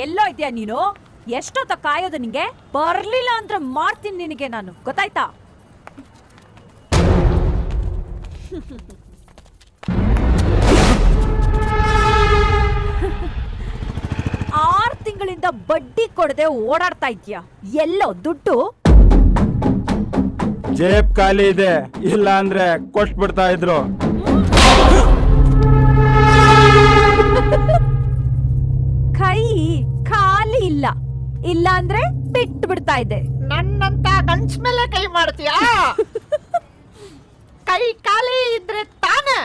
ಎಲ್ಲೋ ಇದ್ಯಾ ನೀನು? ಎಷ್ಟೊತ್ತ ಕಾಯೋದು ನಿಂಗೆ? ಬರ್ಲಿಲ್ಲ ಅಂದ್ರೆ ಮಾಡ್ತೀನಿ ನಿನಗೆ ನಾನು, ಗೊತ್ತಾಯ್ತಾ? ಆರು ತಿಂಗಳಿಂದ ಬಡ್ಡಿ ಕೊಡದೆ ಓಡಾಡ್ತಾ ಇದ್ಯಾ, ಎಲ್ಲೋ ದುಡ್ಡು? ಜೇಬ್ ಖಾಲಿ ಇದೆ, ಇಲ್ಲ ಅಂದ್ರೆ ಕೊಟ್ಬಿಡ್ತಾ ಇದ್ರು. ಕೈ ಖಾಲಿ ಇಲ್ಲ, ಇಲ್ಲ ಅಂದ್ರೆ ಬಿಟ್ಟು ಬಿಡ್ತಾ ಇದೆ. ನನ್ನಂತ ಗಂಡ್ಸ್ ಮೇಲೆ ಕೈ ಮಾಡ್ತೀಯಾ? ಕೈ ಖಾಲಿ ಇದ್ರೆ ತಾನೆ.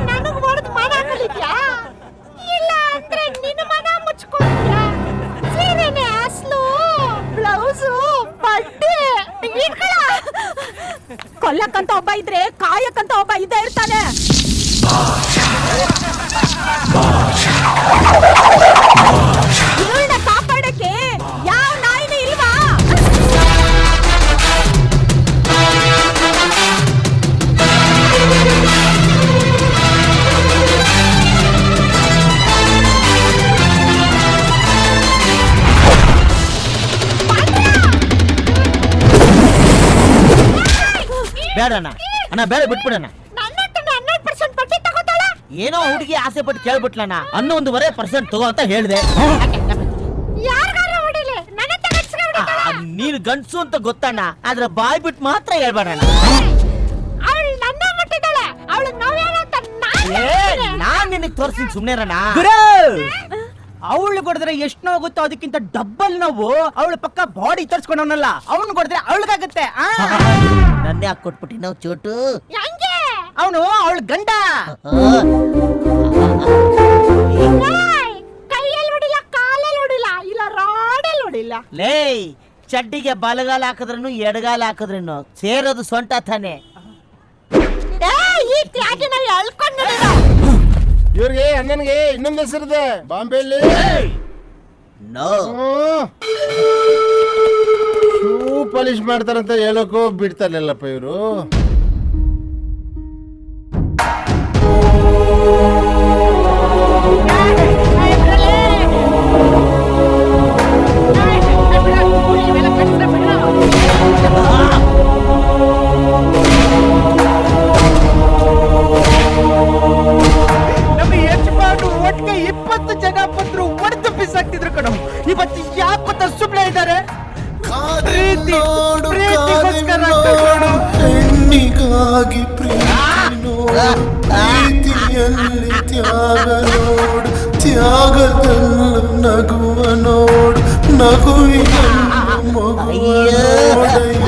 ನನಗ್ ಹೊಡೆದು ಮನ ಕಲಿತ್ಯಾ? ಇಲ್ಲ ಅಂದ್ರೆ ನಿನ್ನ ಮನ ಮುಚ್ಕೊಳ್ತೀಯಾ? ಸೀರೆನೆ ಅಸ್ಲು, ಬ್ಲೌಸು, ಬಟ್ಟೆ ಇಟ್ಕೊಳ. ಕೊಲ್ಲಕ್ಕಂತ ಒಬ್ಬ ಇದ್ರೆ ಕಾಯಕ್ಕಂತ ಒಬ್ಬ ಇದ್ದೇ ಇರ್ತಾನೆ. ಇವಳನ್ನ ಕಾಪಾಡಕ್ಕೆ ಯಾವ ನಾಯಿನೂ ಇಲ್ವಾ? ಬೇಡಣ್ಣ, ಅಣ್ಣ ಬೇಡ, ಬಿಟ್ಬಿಡಣ್ಣ. ನನ್ನ 100% ಬಟ್ಟೆ ತಗೋತಾಳ. ಏನೋ ಹುಡುಗಿ ಆಸೆ ಪಟ್ಟು ಕೇಳ್ಬಿಟ್ಲಣ್ಣ, 11.5% ತಗೋ ಅಂತ ಹೇಳ್ದೆ. ಯಾರ್ಗಾರ ಹೊಡಿಲಿ, ನನ್ನ ತಗಡ್ಸ್ಕ ಹೊಡಿತಾಳ. ನೀನು ಗಂಡ್ಸು ಅಂತ ಗೊತ್ತಣ್ಣ, ಆದ್ರೆ ಬಾಯ್ ಬಿಟ್ಟು ಮಾತ್ರ ಹೇಳ್ಬೇಡಣ್ಣ. ಅವಳು ನನ್ನ ಮುಟ್ಟಿದ್ದಾಳೆ, ಅವಳು ನೋವೇನ ಅಂತ ನಾನ್ ನಿನಗ್ ತೋರ್ಸಿನ್ ಸುಮ್ನೆರಣ್ಣ. ಅವಳು ಕೊಡಿದ್ರೆ ಎಷ್ಟು ನೋವುತ್ತೋ ಅದಕ್ಕಿಂತ ಡಬ್ಬಲ್ ನೋವು ಅವಳು ಪಕ್ಕ ಬಾಡಿ ತರ್ಸ್ಕೊಂಡವನಲ್ಲ, ಅವನು ಕೊಡಿದ್ರೆ ಅವಳಿಗಾಗತ್ತೆ. ನನ್ನೇ ಹಾಕಿ ಕೊಟ್ಬಿಟ್ಟಿ ನಾವು ಚೋಟು. ಹೆಂಗೆ? ಅವನು ಅವಳ ಗಂಡ. ಕೈಯಲ್ಲಿ ಹೊಡಿಲ್ಲ, ಕಾಲಲ್ಲಿ ಹೊಡಿಲ್ಲ, ಇಲ್ಲ ರಾಡಲ್ಲಿ ಹೊಡಿಲ್ಲ. ಲೇ, ಚಡ್ಡಿಗೆ ಬಲಗಾಲ ಹಾಕಿದ್ರೂ ಎಡಗಾಲ ಹಾಕಿದ್ರೂ ಸೇರೋದು ಸೊಂಟ ತಾನೆ. ಈ ತ್ಯಾಗಿನ ಎಳ್ಕೊಂಡು ಇವ್ರಿಗೆ ಅಣ್ಣನ್ಗೆ ಇನ್ನೊಂದು ಹೆಸರಿದೆ, ಬಾಂಬೆಯಲ್ಲಿ ನೋ ಶೂ ಪಾಲಿಶ್ ಮಾಡ್ತಾರಂತ ಹೇಳೋಕೋ ಬಿಡ್ತಾರಲ್ಲಪ್ಪ ಇವರು. ನಮ್ಮ ಯಜಮಾನ್ರು ಒಟ್ಟಿಗೆ 20 ಜನ ಬಂದ್ರು ಒಡೆದು ಬಿಸಾಕ್ತಿದ್ರು ಕಣೋ. ಇವತ್ತು ಯಾಕೆ ಗೊತ್ತಾ ಸುಮ್ಮನೆ ಇದ್ದಾರೆ? ಪ್ರೀತಿಗೋಸ್ಕರ ಕಣೋ. ಹೆಣ್ಣಿಗಾಗಿ ಪ್ರೀತಿ ನೋಡು, ಪ್ರೀತಿಯಲ್ಲಿ ತ್ಯಾಗ ನೋಡು, ತ್ಯಾಗದಲ್ಲೂ ನಗುವ ನೋಡು, ನಗುವಿನಲ್ಲೂ ಮಗುವ ನೋಡಯ್ಯ.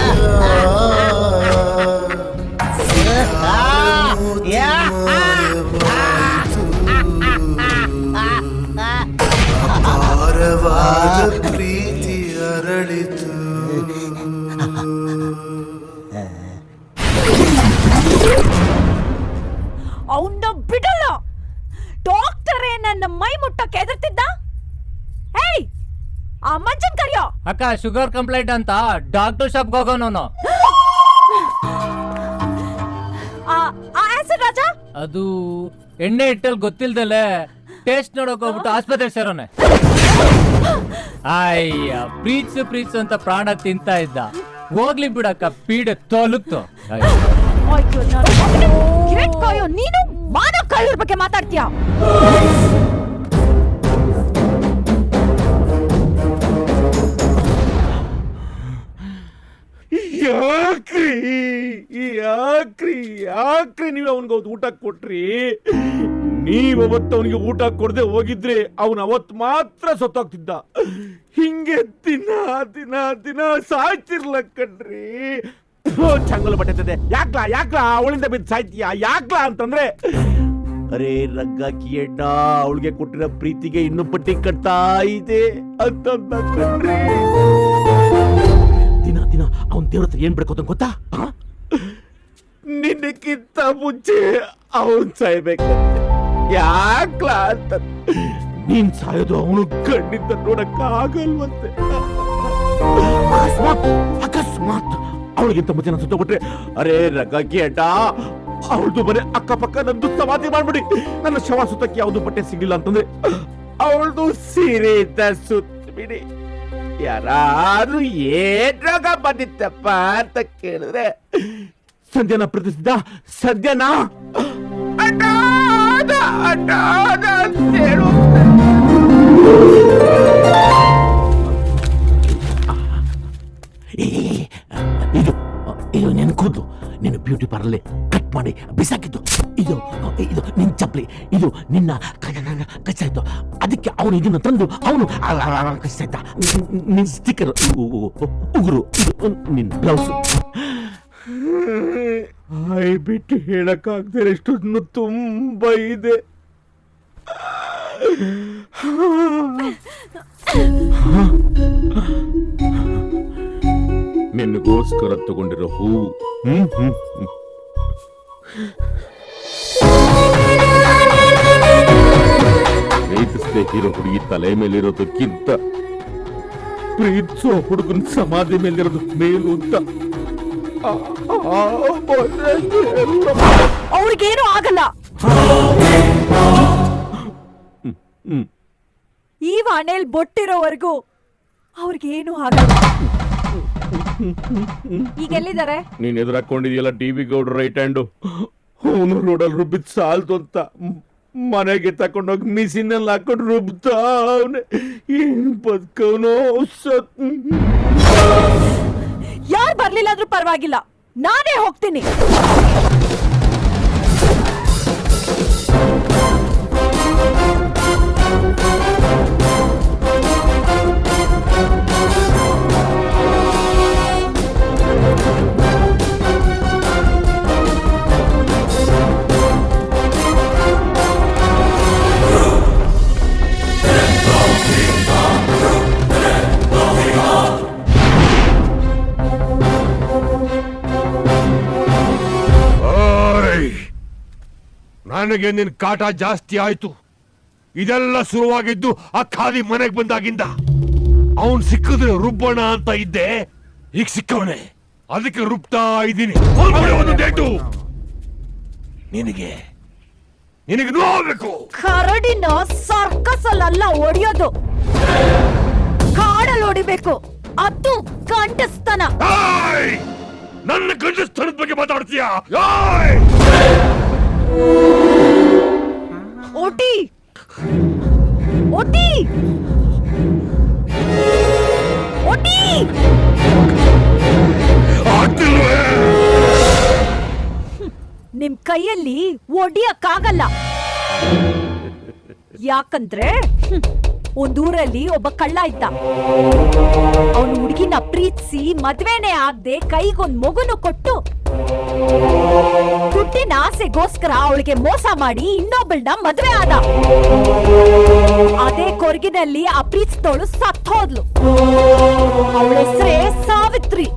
ಅಪಾರವಾದ ಪ್ರೀತಿ ಅರಳಿತು. ಅವನ್ನ ಬಿಡಲ್ಲ. ಡಾಕ್ಟರೇ ನನ್ನ ಮೈ ಮುಟ್ಟಕ್ಕೆ ಎದುರ್ತಿದ್ದ. ಏಯ್, ಆ ಮಂಜನ್ ಕರಿಯೋ. ಅಕ್ಕ, ಶುಗರ್ ಕಂಪ್ಲೇಂಟ್ ಅಂತ ಡಾಕ್ಟರ್ ಶಾಪ್ಗೆ ಹೋಗೋನು. ಆ ಆಸಿಡ್ ರಾಜ ಅದು ಎಣ್ಣೆ ಇಟ್ಟಲ್ಲಿ ಗೊತ್ತಿಲ್ದಲೆ ಟೇಸ್ಟ್ ನೋಡಕ್ ಹೋಗ್ಬಿಟ್ಟು ಆಸ್ಪತ್ರೆ ಸೇರೋನೆ. ಅಯ್ಯ, ಪ್ರೀತ್ಸು ಅಂತ ಪ್ರಾಣ ತಿಂತಾ ಇದ್ದ. ಹೋಗ್ಲಿ ಬಿಡಕ್ಕ, ಪೀಡೆ ತೊಲಗ್ತು. ನೀನು ಮಾನವ ಕಳ್ಳರ ಬಗ್ಗೆ ಮಾತಾಡ್ತೀಯ? ಯಾಕ್ರಿ ನೀವು ಅವನ್ಗೆ ಊಟ ಕೊಟ್ರಿ? ನೀವತ್ತು ಅವನಿಗೆ ಊಟ ಕೊಡದೆ ಹೋಗಿದ್ರೆ ಅವನು ಅವತ್ತು ಮಾತ್ರ ಸತ್ತೋಗ್ತಿದ್ದ. ಹಿಂಗೆ ದಿನ ದಿನ ದಿನ ಸಾಯ್ತಿರ್ಲ ಕಣ್ರಿ. ಚಂಗಲು ಬಟ್ಟೆ ಯಾಕ್ಲಾ ಅವಳಿಂದ ಬಿದ್ದು ಸಾಯ್ತೀಯ? ಯಾಕ್ಲಾ ಅಂತಂದ್ರೆ, ಅರೆ ರಗ್ಗಾಕಿ ಎಡ್ಡ ಅವಳಿಗೆ ಕೊಟ್ಟಿರೋ ಪ್ರೀತಿಗೆ ಇನ್ನೂ ಪಟ್ಟಿ ಕಟ್ತಾ ಇದೆ ಅಂತಂದ ಕಣ್ರಿ. ದಿನ ದಿನ ಅವನ್ ದೇವ್ರ ಹತ್ರ ಏನ್ ಬೇಡ್ಕೋತ ಗೊತ್ತಾ? ನಿನ್ನಕ್ಕಿಂತ ಮುಂಚೆ ಅವನ್ ಸಾಯ್ಬೇಕಂತೆ. ಯಾಕ್ಲಾ ಅಂತ. ನೀನ್ ಸಾಯೋದು ಅವನು ಕಣ್ಣಿಂದ ನೋಡಕ್ ಆಗಲ್ವಂತೆ. ಅಕಸ್ಮಾತ್ ಅವಳಿಗಿಂತ ಮುಂಚೆ ನಾನು ಸುತ್ತಬಿಟ್ರೆ, ಅರೆ ರಗ್ಗಾಕಿ ಅಡ್ಡ ಅವಳದು ಬರೀ ಅಕ್ಕಪಕ್ಕ ನಂದು ಸಮಾಧಿ ಮಾಡ್ಬಿಡಿ. ನನ್ನ ಶವ ಸುತ್ತಕ್ಕೆ ಯಾವ್ದು ಬಟ್ಟೆ ಸಿಗ್ಲಿಲ್ಲ ಅಂತಂದ್ರೆ ಅವಳದು ಸೀರೆ ಇದ್ದ ಸುತ್ತ ಬಿಡಿ. ಯಾರಾದ್ರೂ ಏನ್ ರೋಗ ಬಂದಿತ್ತಪ್ಪ ಅಂತ ಕೇಳಿದ್ರೆ ಸಂಧ್ಯನ ಪ್ರತಿಸಿದ್ದ ಸದ್ಯನಾ ಅನಾಥ ಅಂತ ಹೇಳು. ಇದು ಇದು ನಿನ್ ಕೂದಲು, ನಿನ್ನ ಬ್ಯೂಟಿ ಪಾರ್ಲರ್ ಕಟ್ ಮಾಡಿ ಬಿಸಾಕಿದ್ದು. ಇದು ಇದು ನಿನ್ ಚಪ್ಪಲಿ, ಇದು ನಿನ್ನ ಕಚ್ಚಾ ಇತ್ತು. ಅದಕ್ಕೆ ಅವನು ಇದನ್ನ ತಂದು ಅವನು ಕಚ್ಚಾ ಇದ್ದ. ನಿನ್ ಸ್ಟಿಕ್ಕರ್ ಉಗುರು, ಇದು ನಿನ್ ಬ್ಲೌಸ್. ಬಿಟ್ಟು ಹೇಳಕ್ಕಾಗ್ದೇ ಎಷ್ಟು ತುಂಬಾ ಇದೆ. ನಿನಗೋಸ್ಕರ ತಗೊಂಡಿರೋ ಹೂವು. ಪ್ರೀತಿಸದೆ ಇರೋ ಹುಡುಗಿ ತಲೆ ಮೇಲಿರೋದಕ್ಕಿಂತ ಪ್ರೀತಿಸೋ ಹುಡುಗನ ಸಮಾಧಿ ಮೇಲಿರೋದು ಮೇಲು ಅಂತ. ಅವ್ರಿಗೇನು ಆಗಲ್ಲ. ಈ ವಾಣೆಲ್ ಬೊಟ್ಟಿರೋವರೆಗೂ ಅವ್ರಿಗೇನು ಆಗಲ್ಲ. ಈಗ ಎಲ್ಲಿದ್ದಾರೆ? ನೀನ್ ಎದುರು ಹಾಕೊಂಡಿದ್ಯಲ್ಲ ಟಿವಿ ಗೌಡ್ರ ರೈಟ್ ಹ್ಯಾಂಡು, ಅವನು ರೋಡಲ್ಲಿ ರುಬ್ಬಿದ್ ಸಾಲ್ತು ಅಂತ ಮನೆಗೆ ತಕೊಂಡೋಗಿ ಮಿಸಿನಲ್ಲಿ ಹಾಕೊಂಡು ರುಬ್ತಾ ಅವನೇ. ಏನ್ ಬದುಕವನೋ ಸತ್. ಯಾರು ಬರ್ಲಿಲ್ಲ ಅಂದ್ರೂ ಪರವಾಗಿಲ್ಲ, ನಾನೇ ಹೋಗ್ತೀನಿ. ನನಗೆ ನಿನ್ ಕಾಟ ಜಾಸ್ತಿ ಆಯ್ತು. ಇದೆಲ್ಲ ಶುರುವಾಗಿದ್ದು ಆ ಖಾದಿ ಮನೆಗೆ ಬಂದಾಗಿಂದ. ಅವನ್ ಸಿಕ್ಕಿದ್ರೆ ರುಬ್ಬಣ ಅಂತ ಇದ್ದೆ, ಈಗ ಸಿಕ್ಕವನೆ, ಅದಕ್ಕೆ ರುಬ್ತಾ ಇದ್ದೀನಿ. ಒಂದು ಡೇಟು ನಿನಗೆ ನೋಡ್ಬೇಕು. ಕರಡಿನ ಸರ್ಕಸ್ ಅಲ್ಲ ಹೊಡಿಯೋದು, ಕಾಡಲ್ಲಿ ಹೊಡಿಬೇಕು. ಅದು ಗಂಡಸ್ತನ. ನನ್ನ ಗಂಡಸ್ತನದ ಬಗ್ಗೆ ಮಾತಾಡ್ತೀಯಾ? ಓಟಿ ಓಟಿ ಓಟಿ ನಿಮ್ ಕೈಯಲ್ಲಿ ಒಡಿಯಕ್ಕಾಗಲ್ಲ. ಯಾಕಂದ್ರೆ ಒಂದೂರಲ್ಲಿ ಒಬ್ಬ ಕಳ್ಳ ಇದ್ದ. ಅವನು ಹುಡುಗಿನ ಪ್ರೀತಿಸಿ ಮದ್ವೆನೇ ಆಗದೆ ಕೈಗೊಂದ್ ಮಗುನು ಕೊಟ್ಟು ದುಡ್ಡಿನ ಆಸೆಗೋಸ್ಕರ ಅವಳಿಗೆ ಮೋಸ ಮಾಡಿ ಇನ್ನೊಬ್ಬಳನ್ನ ಮದ್ವೆ ಆದ. ಅದೇ ಕೊರಗಿನಲ್ಲಿ ಆ ಪ್ರೀತಿಸ್ತೋಳು ಸತ್ ಹೋದ್ಲು. ಅವಳ ಹೆಸರೇ ಸಾವಿತ್ರಿ.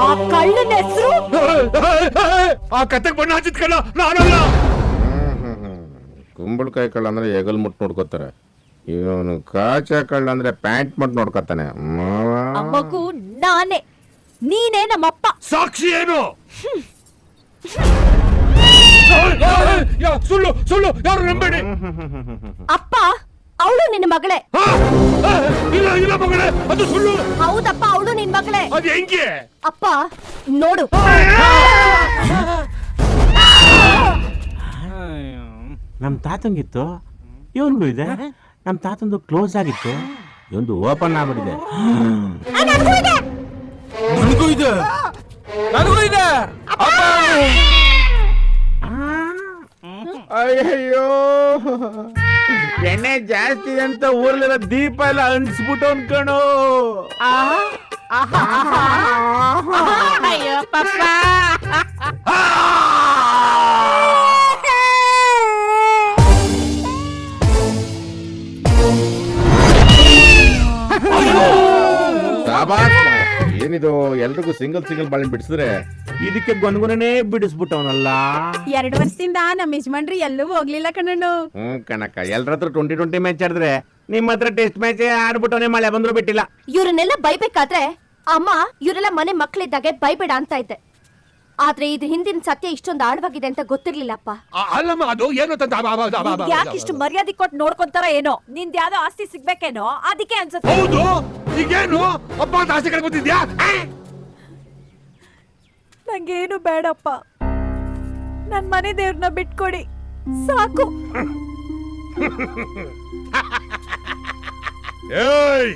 ಆ ಕಳ್ಳನ ಹೆಸರು ಆ ಕತೆಗೆ ಬಣ್ಣ ಹಚ್ಚಿದ ಕಳ್ಳ ನಾನಲ್ಲ. ಕುಂಬಳಕಾಯಿ ಕಳ್ಳ ಅಂದ್ರೆ ಹೆಗಲ್ ಮುಟ್ಟು ನೋಡ್ಕೋತಾರೆ, ಇವನು ಕಾಚಾ ಕಳ್ಳ ಅಂದ್ರೆ ಪ್ಯಾಂಟ್ ಮುಟ್ಟು ನೋಡ್ಕೋತಾನೆ. ಆ ಮಗು ನಾನೇ, ನೀನೇ ನಮ್ಮಪ್ಪ. ಸಾಕ್ಷಿ ಏನು? ಸುಳ್ಳು ಸುಳ್ಳು, ಯಾರು ನಂಬೇಡಿ. ಅಪ್ಪ, ಅವಳು ನಿನ್ನ ಮಗಳೇ. ಇಲ್ಲ ಇಲ್ಲ ಮಗಳೇ, ಅದು ಸುಳ್ಳು. ಹೌದಪ್ಪ, ಅವಳು ನಿನ್ ಮಗಳೇ. ಅದು ಹೆಂಗೆ? ಅಪ್ಪ ನೋಡು. ನಮ್ ತಾತಂಗಿತ್ತು, ಇವನ್ಗೂ ಇದೆ. ನಮ್ ತಾತಂದು ಕ್ಲೋಸ್ ಆಗಿತ್ತು, ಇವೊಂದು ಓಪನ್ ಆಗ್ಬಿಟ್ಟಿದೆ. ನನಗೂ ಇದೆ, ನನಗೂ ಇದೆ. ಅಯ್ಯಯ್ಯೋ, ಎಣ್ಣೆ ಜಾಸ್ತಿ ಅಂತ ಊರ್ಲಿರೋ ದೀಪ ಎಲ್ಲ ಅಂಟಿಸ್ಬಿಟ್ಟು ಅನ್ಕಣು. ಅಯ್ಯೋ ಪಪ್ಪ. ಏನಿದು ಎಲ್ರಿಗೂ ಸಿಂಗಲ್ ಸಿಂಗಲ್ ಬಾಳೆ ಬಿಡಿಸಿದ್ರೆ ಇದಕ್ಕೆ ಗೊನ್ಗೊನೇ ಬಿಡಿಸ್ಬಿಟ್ಟವನಲ್ಲ. 2 ವರ್ಷದಿಂದ ನಮ್ಮ ಯಜಮಾನ್ರಿ ಎಲ್ಲೂ ಹೋಗ್ಲಿಲ್ಲ ಕಣ್ಣು. ಕಣಕ್ಕ, ಎಲ್ರ ಹತ್ರ 20 ಮ್ಯಾಚ್ ಆಡಿದ್ರೆ ನಿಮ್ಮ ಹತ್ರ ಟೆಸ್ಟ್ ಮ್ಯಾಚ್ ಆಡ್ಬಿಟ್ಟವನೇ, ಮಳೆ ಬಂದ್ರು ಬಿಟ್ಟಿಲ್ಲ. ಇವ್ರನ್ನೆಲ್ಲ ಬೈಬೇಕಾದ್ರೆ ಅಮ್ಮ ಇವರೆಲ್ಲ ಮನೆ ಮಕ್ಕಳಿದ್ದಾಗೆ ಬೈಬೇಡ ಅಂತ ಇದ್ದೆ. ಆದ್ರೆ ಇದ್ರ ಹಿಂದಿನ ಸತ್ಯ ಇಷ್ಟೊಂದು ಆಳವಾಗಿದೆ ಅಂತ ಗೊತ್ತಿರ್ಲಿಲ್ಲಪ್ಪ. ಅಲ್ಲಮ್ಮ ಅದು ಏನು ಯಾಕೆ ಇಷ್ಟು ಮರ್ಯಾದೆ ಕೊಟ್ಟು ನೋಡ್ಕೊಂತಾರ ಏನೋ, ನಿಂದ ಯಾವ್ದೋ ಆಸ್ತಿ ಸಿಗ್ಬೇಕೇನೋ ಅದಕ್ಕೆ ಅನ್ಸುತ್ತೆ. ಹೌದು, ಈಗೇನು ಅಪ್ಪ ಅಂತ ಆಸೆ ಕಡೆ ಬಂದಿದ್ಯಾ? ನಂಗೇನು ಬೇಡಪ್ಪ, ನನ್ ಮನೆ ದೇವ್ರನ್ನ ಬಿಟ್ಕೊಡಿ ಸಾಕು. ಏಯ್